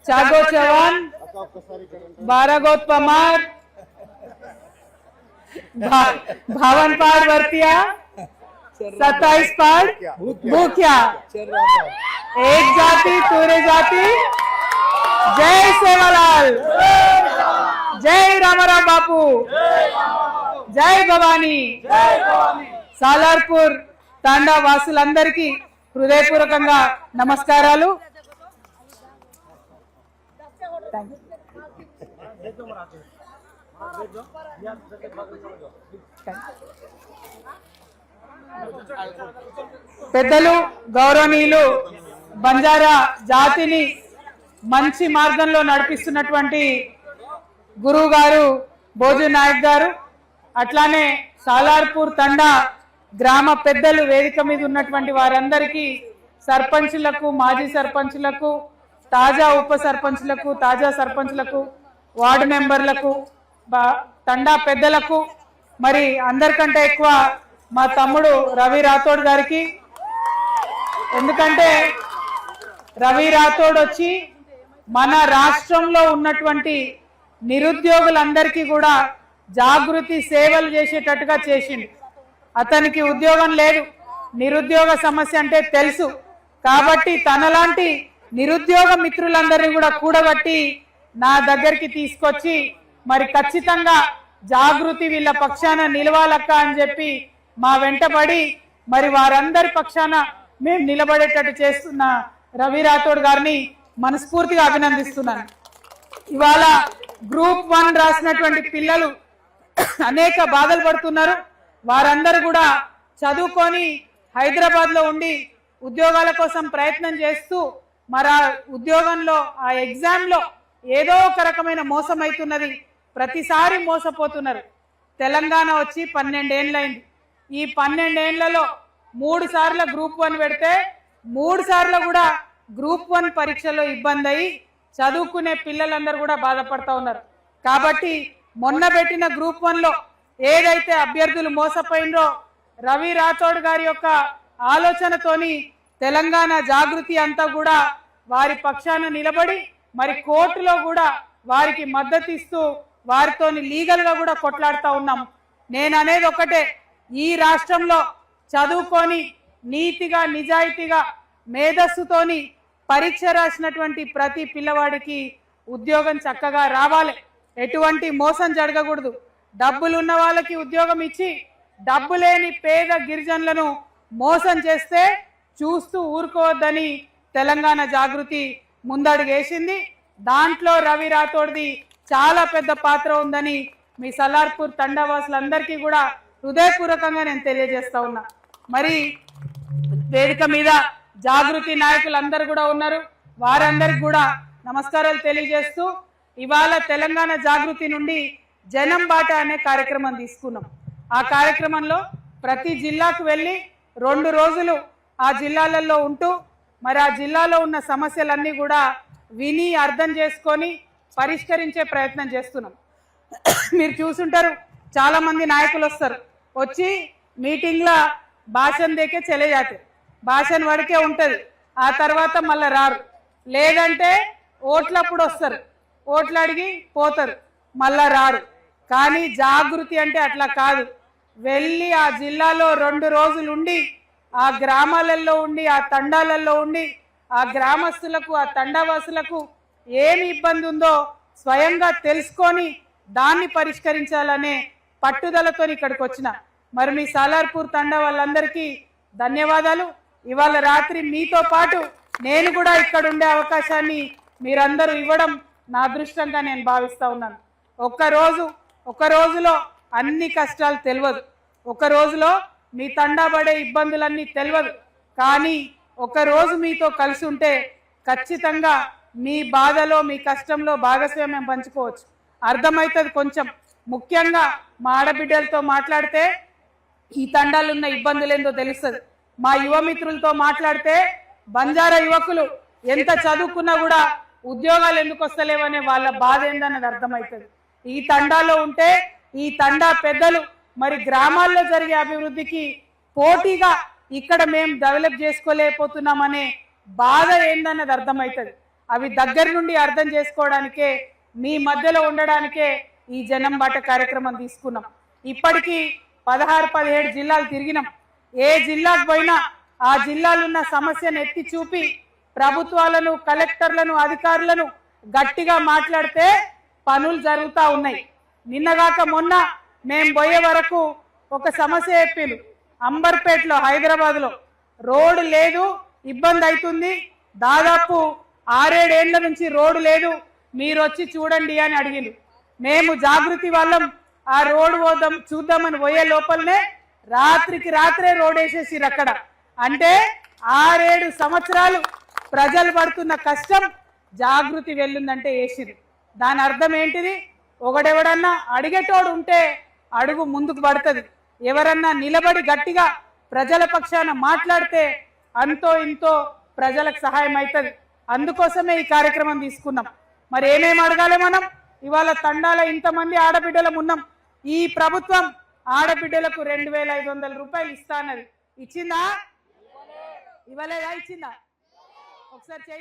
चागो चव्हाण, बारागोत पमार, भावन पाड़ वर्तिया, 27 पाड़ भूखिया, एक जाति पूरे जाति, जय सेवालाल, जय रामाराम बापू, जय भवानी। सालार्पुर तांडा वाసులందరికీ హృదయపూర్వకంగా నమస్కారాలు। పెద్దలు గౌరవనీయులు బంజారా జాతిని మంచి మార్గంలో నడిపిస్తున్నటువంటి గురువు గారు భోజు నాయక్ గారు, అట్లానే సాలార్పూర్ తండా గ్రామ పెద్దలు, వేదిక మీద ఉన్నటువంటి వారందరికీ, సర్పంచులకు, మాజీ సర్పంచులకు, తాజా ఉప సర్పంచులకు, తాజా సర్పంచులకు, వార్డు మెంబర్లకు, తండా పెద్దలకు, మరి అందరికంటే ఎక్కువ మా తమ్ముడు రవి రాథోడ్ గారికి, ఎందుకంటే రవి రాథోడ్ వచ్చి మన రాష్ట్రంలో ఉన్నటువంటి నిరుద్యోగులందరికీ కూడా జాగృతి సేవలు చేసేటట్టుగా చేసిండు। అతనికి ఉద్యోగం లేదు, నిరుద్యోగ సమస్య అంటే తెలుసు కాబట్టి తనలాంటి నిరుద్యోగ మిత్రులందరినీ కూడా కూడగట్టి నా దగ్గరికి తీసుకొచ్చి మరి ఖచ్చితంగా జాగృతి వీళ్ళ పక్షాన నిలవాలక్క అని చెప్పి మా వెంటబడి మరి వారందరి పక్షాన మేము నిలబడేటట్టు చేస్తున్న రవి రాథోడ్ గారిని మనస్ఫూర్తిగా అభినందిస్తున్నాను। ఇవాళ గ్రూప్ 1 రాసినటువంటి పిల్లలు అనేక బాధలు పడుతున్నారు। వారందరూ కూడా చదువుకొని హైదరాబాద్ లో ఉండి ఉద్యోగాల కోసం ప్రయత్నం చేస్తూ మరి ఆ ఉద్యోగంలో, ఆ ఎగ్జామ్ లో ఏదో ఒక రకమైన మోసం అవుతున్నది, ప్రతిసారి మోసపోతున్నారు। తెలంగాణ వచ్చి 12 ఏళ్ళైంది। ఈ 12 ఏళ్లలో 3 సార్లు గ్రూప్ 1 పెడితే 3 సార్లు కూడా గ్రూప్ 1 పరీక్షలో ఇబ్బంది అయ్యి చదువుకునే పిల్లలందరూ కూడా బాధపడతా ఉన్నారు। కాబట్టి మొన్న పెట్టిన గ్రూప్ 1 లో ఏదైతే అభ్యర్థులు మోసపోయినరో రవి రాథోడ్ గారి యొక్క ఆలోచనతోని తెలంగాణ జాగృతి అంతా కూడా వారి పక్షాన నిలబడి మరి కోర్టులో కూడా వారికి మద్దతు ఇస్తూ వారితోని లీగల్ గా కూడా కొట్లాడుతూ ఉన్నాం। నేను అనేది ఒకటే, ఈ రాష్ట్రంలో చదువుకొని నీతిగా, నిజాయితీగా, మేధస్సుతోని పరీక్ష రాసినటువంటి ప్రతి పిల్లవాడికి ఉద్యోగం చక్కగా రావాలి, ఎటువంటి మోసం జరగకూడదు। డబ్బులు ఉన్న వాళ్ళకి ఉద్యోగం ఇచ్చి డబ్బు లేని పేద గిరిజనులను మోసం చేస్తే చూస్తూ ఊరుకోవద్దని తెలంగాణ జాగృతి ముందడుగేసింది। దాంట్లో రవి రాథోడ్ది చాలా పెద్ద పాత్ర ఉందని మీ సలార్పూర్ తండావాసులందరికీ కూడా హృదయపూర్వకంగా నేను తెలియజేస్తా ఉన్నా। మరి వేదిక మీద జాగృతి నాయకులందరూ కూడా ఉన్నారు, వారందరికి కూడా నమస్కారాలు తెలియజేస్తూ ఇవాళ తెలంగాణ జాగృతి నుండి జనం బాట అనే కార్యక్రమం తీసుకున్నాం। ఆ కార్యక్రమంలో ప్రతి జిల్లాకు వెళ్ళి 2 రోజులు ఆ జిల్లాలలో ఉంటూ మరి ఆ జిల్లాలో ఉన్న సమస్యలన్నీ కూడా విని అర్థం చేసుకొని పరిష్కరించే ప్రయత్నం చేస్తున్నాం। మీరు చూసుంటారు, చాలా మంది నాయకులు వస్తారు, వచ్చి మీటింగ్లో భాషణ దేకే చలే జాతే, భాషణ వరకే ఉంటుంది, ఆ తర్వాత మళ్ళీ రారు, లేదంటే ఓట్లప్పుడు వస్తారు, ఓట్లు అడిగి పోతారు, మళ్ళా రారు। కానీ జాగృతి అంటే అట్లా కాదు, వెళ్ళి ఆ జిల్లాలో 2 రోజులు ఉండి ఆ గ్రామాలలో ఉండి ఆ తండాలలో ఉండి ఆ గ్రామస్తులకు, ఆ తండావాసులకు ఏమి ఇబ్బంది ఉందో స్వయంగా తెలుసుకొని దాన్ని పరిష్కరించాలనే పట్టుదలతో ఇక్కడికి వచ్చిన మరి మీ సాలార్పూర్ తండా వాళ్ళందరికీ ధన్యవాదాలు। ఇవాళ రాత్రి మీతో పాటు నేను కూడా ఇక్కడ ఉండే అవకాశాన్ని మీరందరూ ఇవ్వడం నా అదృష్టంగా నేను భావిస్తా ఉన్నాను। ఒక రోజులో అన్ని కష్టాలు తెలియదు, ఒక రోజులో మీ తండా పడే ఇబ్బందులన్నీ తెలియదు, కానీ ఒక రోజు మీతో కలిసి ఉంటే ఖచ్చితంగా మీ బాధలో, మీ కష్టంలో భాగస్వామ్యం పంచుకోవచ్చు, అర్థమవుతుంది కొంచెం। ముఖ్యంగా మా ఆడబిడ్డలతో మాట్లాడితే ఈ తండాలు ఉన్న ఇబ్బందులు ఏందో తెలుస్తుంది, మా యువ మిత్రులతో మాట్లాడితే బంజారా యువకులు ఎంత చదువుకున్నా కూడా ఉద్యోగాలు ఎందుకు వస్తలేవనే వాళ్ళ బాధ ఏందన్నది అర్థమవుతుంది। ఈ తండాలో ఉంటే ఈ తండా పెద్దలు మరి గ్రామాల్లో జరిగే అభివృద్ధికి పోటీగా ఇక్కడ మేము డెవలప్ చేసుకోలేకపోతున్నామనే బాధ ఏందన్నది అర్థమవుతుంది। అవి దగ్గర నుండి అర్థం చేసుకోవడానికే మీ మధ్యలో ఉండడానికే ఈ జనం బాట కార్యక్రమం తీసుకున్నాం. ఇప్పటికీ 16-17 జిల్లాలు తిరిగినాం. ఏ జిల్లాకు పోయినా ఆ జిల్లాలో ఉన్న సమస్యను ఎత్తి చూపి ప్రభుత్వాలను, కలెక్టర్లను, అధికారులను గట్టిగా మాట్లాడితే పనులు జరుగుతూ ఉన్నాయి. నిన్నగాక మొన్న మేము పోయే వరకు ఒక సమస్య చెప్పారు. అంబర్పేటలో, హైదరాబాద్లో రోడ్డు లేదు, ఇబ్బంది అవుతుంది, దాదాపు 6-7 ఏళ్ల నుంచి రోడ్డు లేదు, మీరు వచ్చి చూడండి అని అడిగిండు. మేము జాగృతి వాళ్ళం ఆ రోడ్డు పోదాం చూద్దామని పోయే లోపలనే రాత్రికి రాత్రే రోడ్ వేసేసిరు అక్కడ. అంటే 6-7 సంవత్సరాలు ప్రజలు పడుతున్న కష్టం జాగృతి వెళ్ళిందంటే వేసిరు. దాని అర్థం ఏంటిది? ఒకడెవడన్నా అడిగేటోడు ఉంటే అడుగు ముందుకు పడుతుంది. ఎవరన్నా నిలబడి గట్టిగా ప్రజల పక్షాన మాట్లాడితే అంతో ఇంతో ప్రజలకు సహాయం అవుతుంది. అందుకోసమే ఈ కార్యక్రమం తీసుకున్నాం. మరి ఏమేమి అడగాలి మనం? ఇవాళ తండాల ఇంతమంది ఆడబిడ్డలం ఉన్నాం. ఈ ప్రభుత్వం ఆడబిడ్డలకు 2500 రూపాయలు ఇస్తా అన్నది. ఇచ్చిందా? ఇవ్వలేదా? ఇచ్చిందా? ఒకసారి